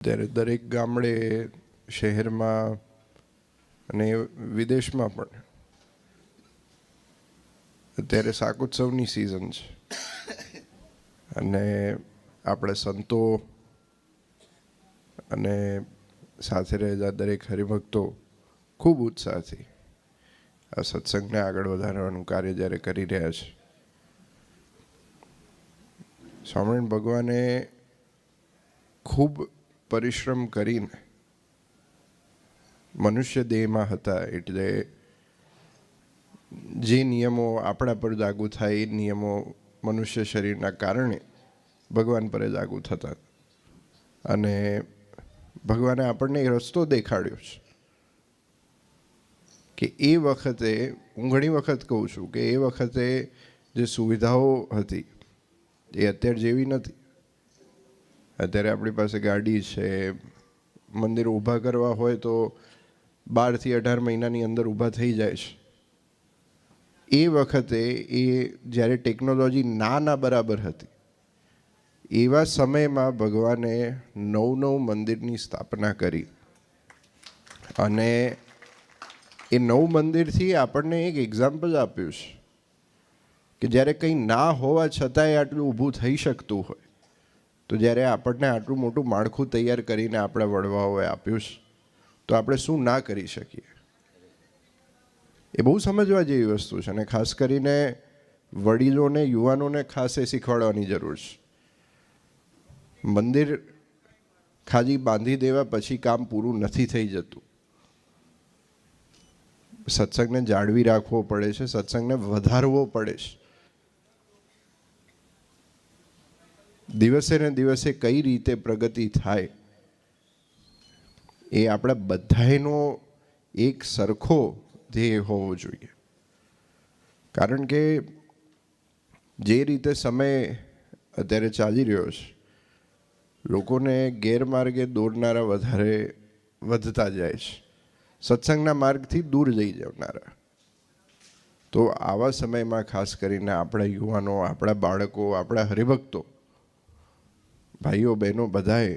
ત્યારે દરેક ગામડે શહેરમાં અને વિદેશમાં પણ અત્યારે શાકોત્સવની સિઝન છે અને આપણે સંતો અને સાથે રહેલા દરેક હરિભક્તો ખૂબ ઉત્સાહથી આ સત્સંગને આગળ વધારવાનું કાર્ય જ્યારે કરી રહ્યા છે. સ્વામિનારાયણ ભગવાને ખૂબ પરિશ્રમ કરીને મનુષ્ય દેહમાં હતા, એટલે જે નિયમો આપણા પર લાગુ થાય એ નિયમો મનુષ્ય શરીરના કારણે ભગવાન પર લાગુ થતા, અને ભગવાને આપણને એ રસ્તો દેખાડ્યો છે કે એ વખતે, હું ઘણી વખત કહું છું કે એ વખતે જે સુવિધાઓ હતી એ અત્યારે જેવી નથી. અત્યારે આપણી પાસે ગાડી છે, મંદિર ઊભા કરવા હોય તો 12 થી 18 મહિનાની અંદર ઊભા થઈ જાય છે. એ વખતે એ જ્યારે ટેકનોલોજી ના બરાબર હતી, એવા સમયમાં ભગવાને 9 મંદિરની સ્થાપના કરી, અને એ 9 મંદિરથી આપણને એક એક્ઝામ્પલ આપ્યું છે કે જ્યારે કંઈ ના હોવા છતાંય આટલું ઊભું થઈ શકતું હોય, તો જ્યારે આપણને આટલું મોટું માળખું તૈયાર કરીને આપણા વડવાઓએ આપ્યું છે, તો આપણે શું ના કરી શકીએ. એ બહુ સમજવા જેવી વસ્તુ છે, અને ખાસ કરીને વડીલોને, યુવાનોને ખાસ એ શીખવાડવાની જરૂર છે. મંદિર ખાલી બાંધી દેવા પછી કામ પૂરું નથી થઈ જતું. સત્સંગને જાળવી રાખવો પડે છે, સત્સંગને વધારવો પડે છે. દિવસે ને દિવસે કઈ રીતે પ્રગતિ થાય એ આપણા બધાનો એક સરખો ધ્યેય હોવો જોઈએ. કારણ કે જે રીતે સમય અત્યારે ચાલી રહ્યો છે, લોકોને ગેરમાર્ગે દોરનારા વધારે વધતા જાય છે, સત્સંગના માર્ગથી દૂર જઈ જનારા. તો આવા સમયમાં ખાસ કરીને આપણા યુવાનો, આપણા બાળકો, આપણા હરિભક્તો, ભાઈઓ બહેનો બધાએ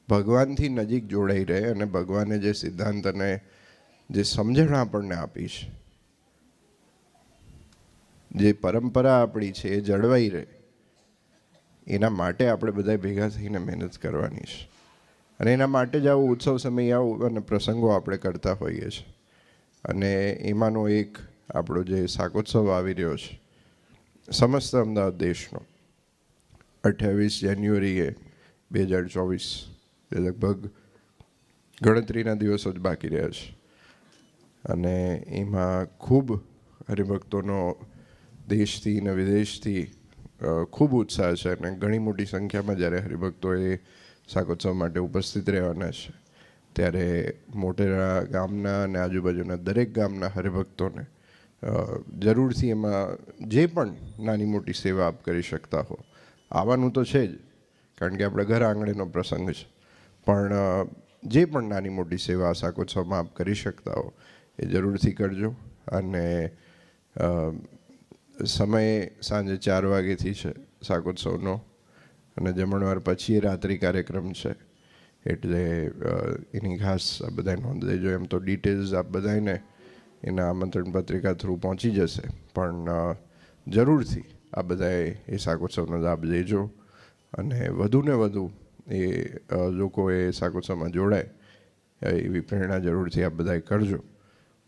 ભગવાનથી નજીક જોડાઈ રહે, અને ભગવાને જે સિદ્ધાંત અને જે સમજણ આપણને આપી છે, જે પરંપરા આપણી છે, એ જળવાઈ રહે, એના માટે આપણે બધા ભેગા થઈને મહેનત કરવાની છે. અને એના માટે જ આવો ઉત્સવ સમયાઓ અને પ્રસંગો આપણે કરતા હોઈએ છીએ. અને એમાંનો એક આપણો જે શાકોત્સવ આવી રહ્યો છે, સમસ્ત અમદાવાદ દેશનો 28 જાન્યુઆરીએ 2024, એ લગભગ ગણતરીના દિવસો જ બાકી રહ્યા છે, અને એમાં ખૂબ હરિભક્તોનો દેશથી અને વિદેશથી ખૂબ ઉત્સાહ છે, અને ઘણી મોટી સંખ્યામાં જ્યારે હરિભક્તો એ શાકોત્સવ માટે ઉપસ્થિત રહેવાના છે, ત્યારે મોટેરા ગામના અને આજુબાજુના દરેક ગામના હરિભક્તોને જરૂરથી એમાં જે પણ નાની મોટી સેવા આપ કરી શકતા હો, આવવાનું તો છે જ, કારણ કે આપણા ઘર આંગણેનો પ્રસંગ છે, પણ જે પણ નાની મોટી સેવા આ શાકોત્સવમાં આપ કરી શકતા હો એ જરૂરથી કરજો. અને સમય સાંજે 4 વાગ્યાથી છે શાકોત્સવનો, અને જમણવાર પછી એ રાત્રિ કાર્યક્રમ છે, એટલે એની ખાસ આ બધાએ નોંધ લેજો. એમ તો ડિટેલ્સ આપ બધાને એના આમંત્રણ પત્રિકા થ્રુ પહોંચી જશે, પણ જરૂરથી આ બધાએ એ શાકોત્સવનો લાભ લેજો, અને વધુને વધુ એ લોકો એ શાકોત્સવમાં જોડાય એવી પ્રેરણા જરૂરથી આપ બધાએ કરજો.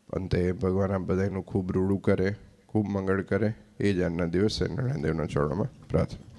અંતે ભગવાન આપ બધાનું ખૂબ રૂડું કરે, ખૂબ મંગળ કરે, એ જ આજના દિવસે નારાયણ દેવના ચરણોમાં પ્રાર્થના.